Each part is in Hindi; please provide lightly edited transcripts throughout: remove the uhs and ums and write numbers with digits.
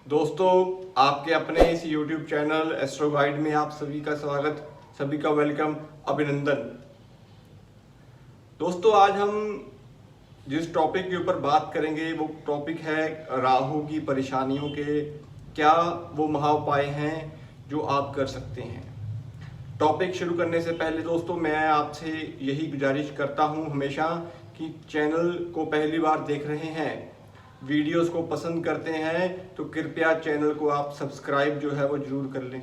दोस्तों, आपके अपने इस YouTube चैनल एस्ट्रो गाइड में आप सभी का स्वागत, सभी का वेलकम, अभिनंदन। दोस्तों, आज हम जिस टॉपिक के ऊपर बात करेंगे वो टॉपिक है राहु की परेशानियों के क्या वो महा उपाय हैं जो आप कर सकते हैं। टॉपिक शुरू करने से पहले दोस्तों, मैं आपसे यही गुजारिश करता हूं हमेशा कि चैनल को पहली बार देख रहे हैं, वीडियोस को पसंद करते हैं तो कृपया चैनल को आप सब्सक्राइब जो है वो जरूर कर लें।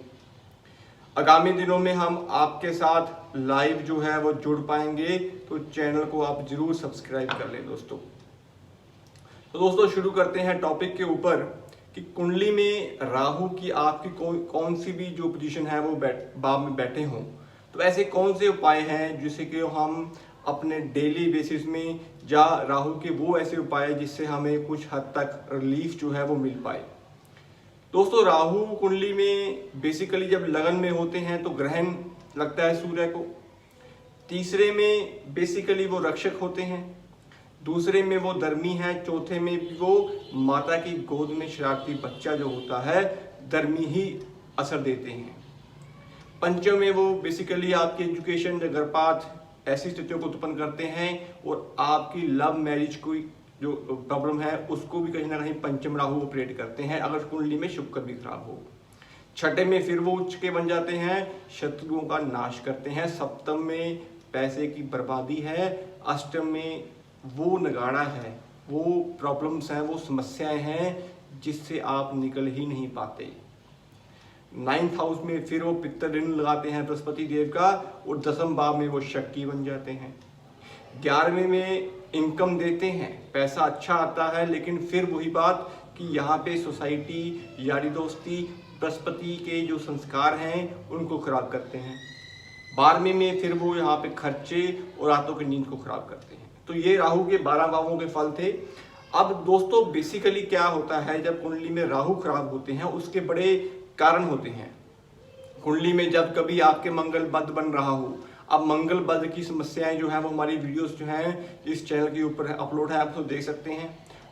आगामी दिनों में हम आपके साथ लाइव जो है वो जुड़ पाएंगे, तो चैनल को आप जरूर सब्सक्राइब कर लें दोस्तों। तो दोस्तों, शुरू करते हैं टॉपिक के ऊपर कि कुंडली में राहु की आपकी कौन सी भी जो पोजीशन है वो भाव में बैठे हों, तो ऐसे कौन से उपाय हैं जिससे कि हम अपने डेली बेसिस में, या राहु के वो ऐसे उपाय जिससे हमें कुछ हद तक रिलीफ जो है वो मिल पाए। दोस्तों, राहु कुंडली में बेसिकली जब लगन में होते हैं तो ग्रहण लगता है सूर्य को। तीसरे में बेसिकली वो रक्षक होते हैं, दूसरे में वो धर्मी है, चौथे में भी वो माता की गोद में शरारती बच्चा जो होता है धर्मी ही असर देते हैं। पंचम में वो बेसिकली आपकी एजुकेशन, गर्भपात ऐसी स्थितियों को उत्पन्न करते हैं, और आपकी लव मैरिज को जो प्रॉब्लम है उसको भी कहीं ना कहीं पंचम राहु ऑपरेट करते हैं, अगर कुंडली में शुक्र भी खराब हो। छठे में फिर वो उच्च के बन जाते हैं, शत्रुओं का नाश करते हैं। सप्तम में पैसे की बर्बादी है। अष्टम में वो नगाड़ा है, वो प्रॉब्लम्स हैं, वो समस्याएं हैं जिससे आप निकल ही नहीं पाते। 9th हाउस में फिर वो पित्तर ऋण लगाते हैं बृहस्पति देव का, और 10th भाव में वो शक्की बन जाते हैं। 11वें में इनकम देते हैं, पैसा अच्छा आता है, लेकिन फिर वही बात कि यहाँ पे सोसाइटी, यारी दोस्ती, बृहस्पति के जो संस्कार हैं उनको खराब करते हैं। 12वें में फिर वो यहाँ पे खर्चे और रातों की नींद को खराब करते हैं। तो ये राहु के 12 भावों के फल थे। अब दोस्तों, बेसिकली क्या होता है जब कुंडली में राहु खराब होते हैं, उसके बड़े कारण होते हैं। कुंडली में जब कभी आपके मंगल बद बन रहा हो, अब मंगल बद की समस्याएं जो है वो हमारी वीडियोस जो हैं इस चैनल के ऊपर अपलोड है, आप तो देख सकते हैं।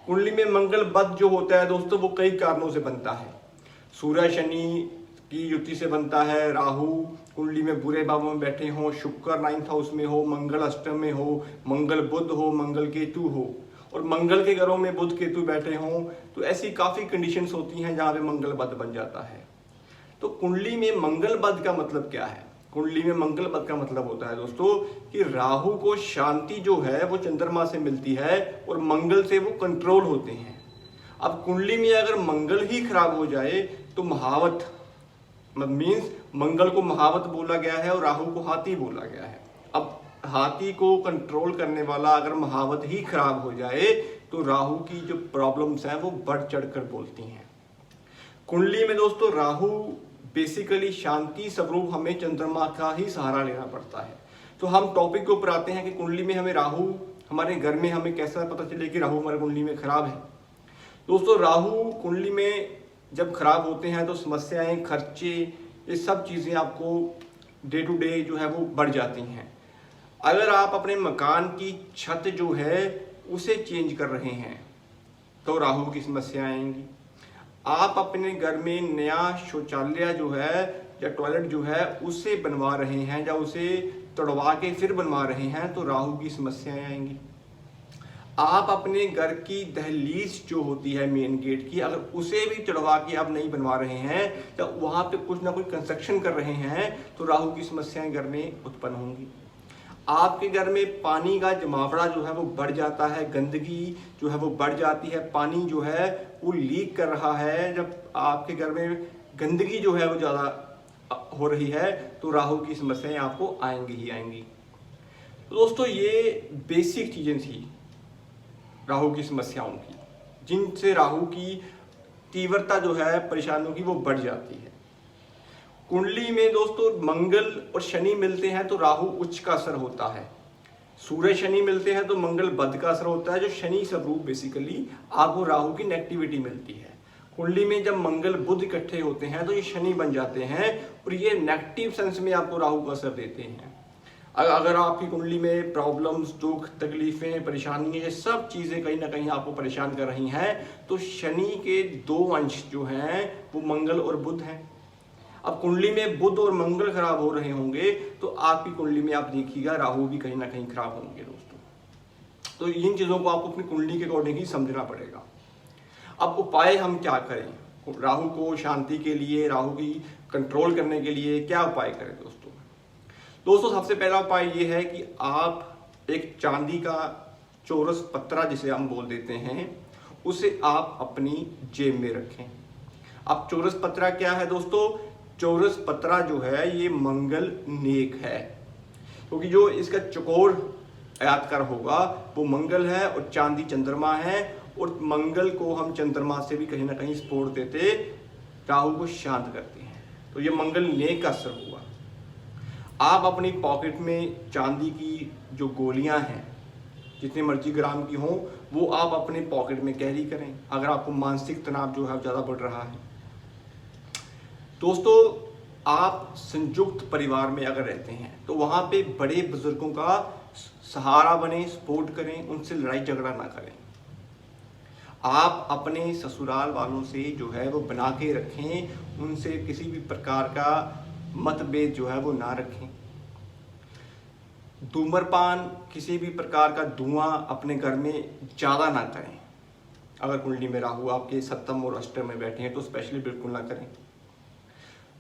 कुंडली में मंगल बद जो होता है दोस्तों, वो कई कारणों से बनता है। सूर्य शनि की युति से बनता है, राहु कुंडली में बुरे भावों में बैठे हों, शुक्र 9th हाउस में हो, मंगल अष्टम में हो, मंगल बुध हो, मंगल केतु हो, और मंगल के घरों में बुध केतु बैठे हों, तो ऐसी काफी कंडीशंस होती हैं जहां पे मंगल बद बन जाता है। तो कुंडली में मंगल बद का मतलब क्या है? कुंडली में मंगल बद का मतलब होता है दोस्तों कि राहु को शांति जो है वो चंद्रमा से मिलती है, और मंगल से वो कंट्रोल होते हैं। अब कुंडली में अगर मंगल ही खराब हो जाए तो महावत मीन्स मंगल को महावत बोला गया है और राहु को हाथी बोला गया है। अब हाथी को कंट्रोल करने वाला अगर महावत ही खराब हो जाए तो राहु की जो प्रॉब्लम्स हैं वो बढ़ चढ़कर बोलती हैं। कुंडली में दोस्तों राहु बेसिकली शांति स्वरूप, हमें चंद्रमा का ही सहारा लेना पड़ता है। तो हम टॉपिक के ऊपर आते हैं कि कुंडली में हमें राहु हमारे घर में हमें कैसा पता चले कि राहु हमारे कुंडली में खराब है। दोस्तों, राहु कुंडली में जब खराब होते हैं तो समस्याएं, खर्चे, ये सब चीजें आपको डे टू डे जो है वो बढ़ जाती हैं। अगर आप अपने मकान की छत जो है उसे चेंज कर रहे हैं तो राहु की समस्याएं आएंगी। आप अपने घर में नया शौचालय जो है या टॉयलेट जो है उसे बनवा रहे हैं, या उसे तोड़वा के फिर बनवा रहे हैं, तो राहु की समस्याएं आएंगी। आप अपने घर की दहलीज जो होती है मेन गेट की, अगर उसे भी तोड़वा के आप नहीं बनवा रहे हैं, तो वहां पे कुछ ना कुछ कंस्ट्रक्शन कर रहे हैं, तो राहु की समस्याएं घर में उत्पन्न होंगी। आपके घर में पानी का जमावड़ा जो है वो बढ़ जाता है, गंदगी जो है वो बढ़ जाती है, पानी जो है वो लीक कर रहा है। जब आपके घर में गंदगी जो है वो ज़्यादा हो रही है तो राहु की समस्याएं आपको आएंगी ही आएंगी। तो दोस्तों, ये बेसिक चीज़ें थी राहु की समस्याओं की, जिनसे राहु की तीव्रता जो है परेशानियों की वो बढ़ जाती है। कुंडली में दोस्तों मंगल और शनि मिलते हैं तो राहु उच्च का असर होता है। सूर्य शनि मिलते हैं तो मंगल बद का असर होता है, जो शनि स्वरूप बेसिकली आपको राहु की नेगेटिविटी मिलती है। कुंडली में जब मंगल बुध इकट्ठे होते हैं तो ये शनि बन जाते हैं, और ये नेगेटिव सेंस में आपको राहु का असर देते हैं। अगर आपकी कुंडली में प्रॉब्लम्स, दुख, तकलीफें, परेशानियां, ये सब चीज़ें कहीं ना कहीं आपको परेशान कर रही हैं, तो शनि के 2 अंश जो हैं वो मंगल और बुध हैं। अब कुंडली में बुध और मंगल खराब हो रहे होंगे तो आपकी कुंडली में आप देखिएगा राहु भी कहीं ना कहीं खराब होंगे दोस्तों। तो इन चीज़ों को आपको अपनी कुंडली के अकॉर्डिंग ही समझना पड़ेगा। अब उपाय हम क्या करें राहु को शांति के लिए, राहु की कंट्रोल करने के लिए क्या उपाय करें दोस्तों? सबसे पहला उपाय ये है कि आप एक चांदी का चौरस पत्रा जिसे हम बोल देते हैं, उसे आप अपनी जेब में रखें। अब चौरस पत्रा क्या है दोस्तों? चौरस पत्रा जो है ये मंगल नेक है, क्योंकि जो इसका चकोर आयताकार होगा वो मंगल है और चांदी चंद्रमा है, और मंगल को हम चंद्रमा से भी कहीं ना कहीं सपोर्ट देते, राहु को शांत करते हैं। तो ये मंगल नेक का असर हुआ। आप अपनी पॉकेट में चांदी की जो गोलियां हैं, जितने मर्जी ग्राम की हों, वो आप अपने पॉकेट में कैरी करें अगर आपको मानसिक तनाव जो है ज़्यादा बढ़ रहा है। दोस्तों, आप संयुक्त परिवार में अगर रहते हैं तो वहाँ पे बड़े बुजुर्गों का सहारा बने, सपोर्ट करें, उनसे लड़ाई झगड़ा ना करें। आप अपने ससुराल वालों से जो है वो बना के रखें, उनसे किसी भी प्रकार का मतभेद जो है वो ना रखें। धूम्रपान, किसी भी प्रकार का धुआं अपने घर में ज़्यादा ना करें। अगर कुंडली में राहु आपके सप्तम और अष्टम में बैठे हैं तो स्पेशली बिल्कुल ना करें।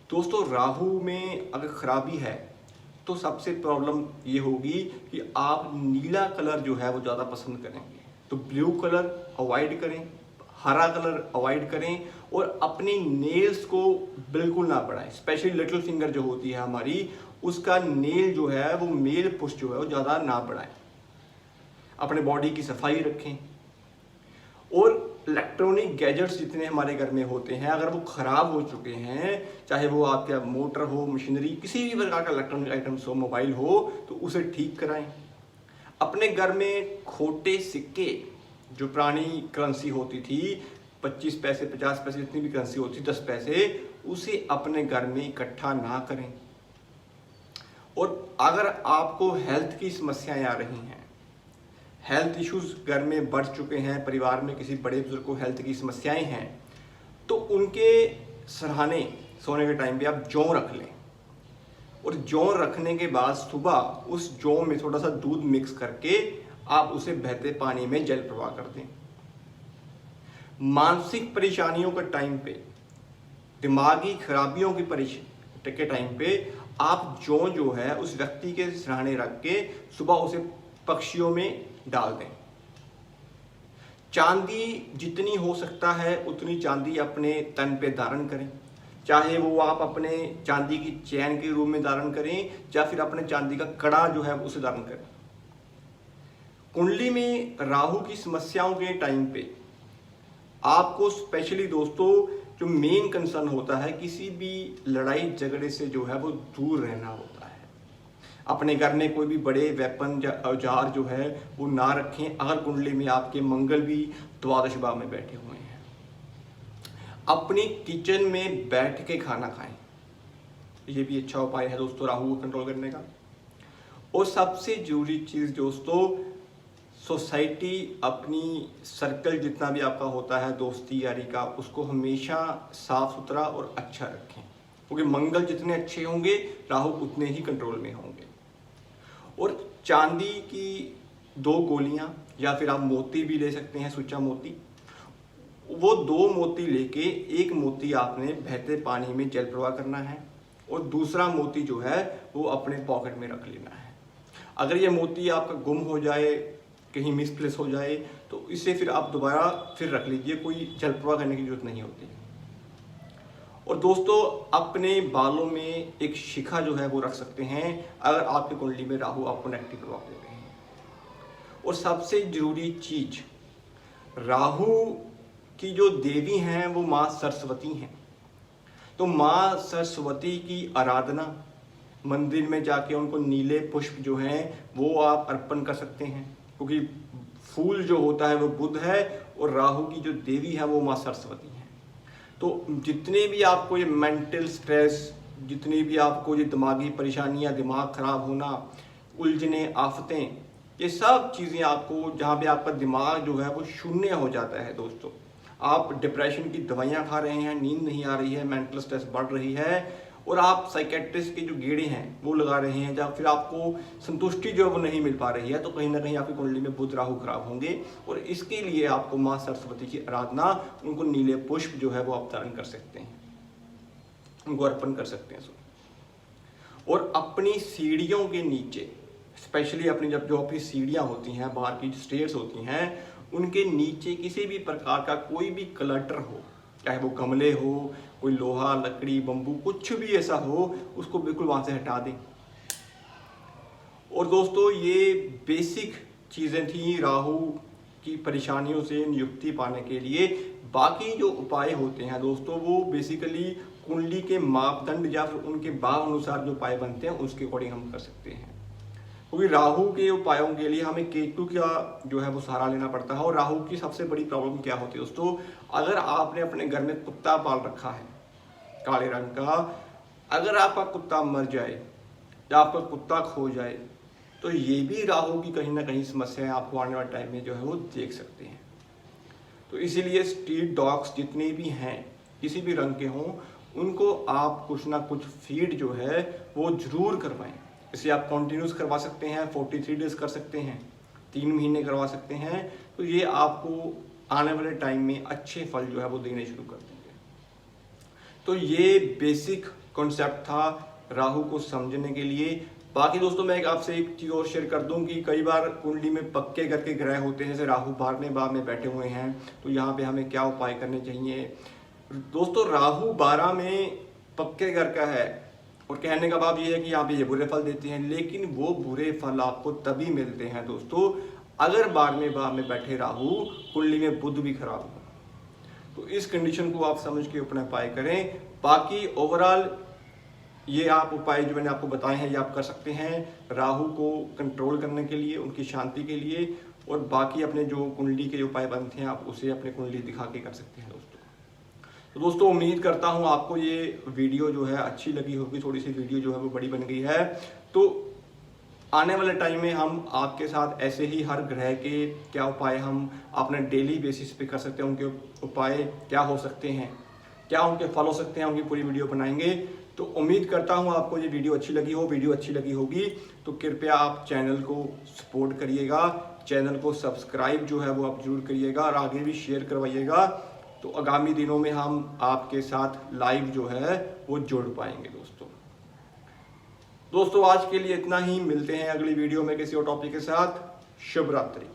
दोस्तों, राहु में अगर खराबी है तो सबसे प्रॉब्लम ये होगी कि आप नीला कलर जो है वो ज़्यादा पसंद करेंगे। तो ब्लू कलर अवॉइड करें, हरा कलर अवॉइड करें, और अपनी नेल्स को बिल्कुल ना बढ़ाएं। स्पेशली लिटिल फिंगर जो होती है हमारी, उसका नेल जो है वो मेल पुश जो है वो ज़्यादा ना बढ़ाएं। अपने बॉडी की सफाई रखें, और इलेक्ट्रॉनिक गैजेट्स जितने हमारे घर में होते हैं, अगर वो ख़राब हो चुके हैं, चाहे वो आपका मोटर हो, मशीनरी, किसी भी प्रकार का इलेक्ट्रॉनिक आइटम्स हो, मोबाइल हो, तो उसे ठीक कराएं। अपने घर में खोटे सिक्के, जो पुरानी करेंसी होती थी, 25 पैसे, 50 पैसे, जितनी भी करेंसी होती थी, 10 पैसे, उसे अपने घर में इकट्ठा ना करें। और अगर आपको हेल्थ की समस्याएं आ रही हैं, हेल्थ इश्यूज घर में बढ़ चुके हैं, परिवार में किसी बड़े बुजुर्ग को हेल्थ की समस्याएं हैं, तो उनके सरहाने सोने के टाइम पे आप जौ रख लें, और जौ रखने के बाद सुबह उस जौ में थोड़ा सा दूध मिक्स करके आप उसे बहते पानी में जल प्रवाह कर दें। मानसिक परेशानियों के टाइम पे, दिमागी खराबियों के टाइम पे आप जौ जो है उस व्यक्ति के सिरहाने रख के सुबह उसे पक्षियों में डाल दें। चांदी जितनी हो सकता है उतनी चांदी अपने तन पे धारण करें, चाहे वो आप अपने चांदी की चैन के रूप में धारण करें या फिर अपने चांदी का कड़ा जो है उसे धारण करें। कुंडली में राहु की समस्याओं के टाइम पे आपको स्पेशली दोस्तों जो मेन कंसर्न होता है, किसी भी लड़ाई झगड़े से जो है वो दूर रहना होता है। अपने घर में कोई भी बड़े वेपन या औजार जो है वो ना रखें अगर कुंडली में आपके मंगल भी द्वादश भाव में बैठे हुए हैं। अपनी किचन में बैठ के खाना खाएं, ये भी अच्छा उपाय है दोस्तों राहु को कंट्रोल करने का। और सबसे जरूरी चीज़ दोस्तों, सोसाइटी, अपनी सर्कल जितना भी आपका होता है दोस्ती यारी का, उसको हमेशा साफ सुथरा और अच्छा रखें, क्योंकि मंगल जितने अच्छे होंगे राहु उतने ही कंट्रोल में होंगे। और चांदी की 2 गोलियां या फिर आप मोती भी ले सकते हैं, सुच्चा मोती, वो 2 मोती लेके एक मोती आपने बहते पानी में जल प्रवाह करना है और दूसरा मोती जो है वो अपने पॉकेट में रख लेना है। अगर ये मोती आपका गुम हो जाए, कहीं मिसप्लेस हो जाए, तो इसे फिर आप दोबारा फिर रख लीजिए, कोई जल प्रवाह करने की जरूरत नहीं होती। और दोस्तों, अपने बालों में एक शिखा जो है वो रख सकते हैं अगर आपकी कुंडली में राहु आपको नेगेटिव प्रभाव दे रहे हैं। और सबसे जरूरी चीज, राहु की जो देवी हैं वो माँ सरस्वती हैं, तो माँ सरस्वती की आराधना मंदिर में जाके उनको नीले पुष्प जो हैं वो आप अर्पण कर सकते हैं, क्योंकि फूल जो होता है वो बुध है और राहु की जो देवी है वो माँ सरस्वती है। तो जितने भी आपको ये मेंटल स्ट्रेस, जितनी भी आपको ये दिमागी परेशानियाँ, दिमाग खराब होना, उलझने, आफतें, ये सब चीज़ें आपको, जहाँ पे आपका दिमाग जो है वो शून्य हो जाता है दोस्तों, आप डिप्रेशन की दवाइयाँ खा रहे हैं, नींद नहीं आ रही है, मेंटल स्ट्रेस बढ़ रही है, और आप साइकेट्रिस्ट के जो गेड़े हैं वो लगा रहे हैं, या फिर आपको संतुष्टि जो है वो नहीं मिल पा रही है, तो कहीं ना कहीं आपकी कुंडली में बुध राहु खराब होंगे। और इसके लिए आपको माँ सरस्वती की आराधना, उनको नीले पुष्प जो है वो आप धारण कर सकते हैं, उनको अर्पण कर सकते हैं। और अपनी सीढ़ियों के नीचे, स्पेशली अपनी जब जो अपनी सीढ़ियाँ होती हैं, बाहर की स्टेयर्स होती हैं, उनके नीचे किसी भी प्रकार का कोई भी क्लटर हो, चाहे वो गमले हो, कोई लोहा, लकड़ी, बम्बू, कुछ भी ऐसा हो, उसको बिल्कुल वहाँ से हटा दें। और दोस्तों ये बेसिक चीज़ें थी राहु की परेशानियों से नियुक्ति पाने के लिए। बाकी जो उपाय होते हैं दोस्तों, वो बेसिकली कुंडली के मापदंड या फिर उनके भाव अनुसार जो उपाय बनते हैं उसके अकॉर्डिंग हम कर सकते हैं। क्योंकि राहु के उपायों के लिए हमें केतु का जो है वो सहारा लेना पड़ता है। और राहु की सबसे बड़ी प्रॉब्लम क्या होती है दोस्तों, अगर आपने अपने घर में कुत्ता पाल रखा है काले रंग का, अगर आपका कुत्ता मर जाए या आपका कुत्ता खो जाए, तो ये भी राहु की कहीं ना कहीं समस्याएं आपको आने वाले टाइम में जो है वो देख सकते हैं। तो इसीलिए स्ट्रीट डॉग्स जितने भी हैं, किसी भी रंग के हों, उनको आप कुछ ना कुछ फीड जो है वो जरूर करवाएं। इसे आप कंटिन्यूस करवा सकते हैं, 43 डेज कर सकते हैं, 3 महीने करवा सकते हैं। तो ये आपको आने वाले टाइम में अच्छे फल जो है वो देने शुरू कर देंगे। तो ये बेसिक कॉन्सेप्ट था राहु को समझने के लिए। बाकी दोस्तों मैं आपसे एक चीज़ और शेयर कर दूं कि कई बार कुंडली में पक्के घर के ग्रह होते हैं, जैसे राहु 12वें भाव में बैठे हुए हैं, तो यहाँ पे हमें क्या उपाय करने चाहिए दोस्तों। राहु 12 में पक्के घर का है, और कहने का भाव ये है कि यहाँ पे ये बुरे फल देते हैं, लेकिन वो बुरे फल आपको तभी मिलते हैं दोस्तों अगर 12वें भाव में बैठे राहु कुंडली में बुध भी खराब हो। तो इस कंडीशन को आप समझ के अपना उपाय करें। बाकी ओवरऑल ये आप उपाय जो मैंने आपको बताए हैं ये आप कर सकते हैं राहु को कंट्रोल करने के लिए, उनकी शांति के लिए। और बाकी अपने जो कुंडली के उपाय बनते हैं आप उसे अपने कुंडली दिखा के कर सकते हैं दोस्तों। तो दोस्तों उम्मीद करता हूँ आपको ये वीडियो जो है अच्छी लगी होगी। थोड़ी सी वीडियो जो है वो बड़ी बन गई है, तो आने वाले टाइम में हम आपके साथ ऐसे ही हर ग्रह के क्या उपाय हम अपने डेली बेसिस पे कर सकते हैं, उनके उपाय क्या हो सकते हैं, क्या उनके फल हो सकते हैं, उनकी पूरी वीडियो बनाएंगे। तो उम्मीद करता हूँ आपको ये वीडियो अच्छी लगी हो। वीडियो अच्छी लगी होगी तो कृपया आप चैनल को सपोर्ट करिएगा, चैनल को सब्सक्राइब जो है वो आप जरूर करिएगा और आगे भी शेयर करवाइएगा। तो आगामी दिनों में हम आपके साथ लाइव जो है वो जुड़ पाएंगे दोस्तों आज के लिए इतना ही। मिलते हैं अगली वीडियो में किसी और टॉपिक के साथ। शुभ रात्रि।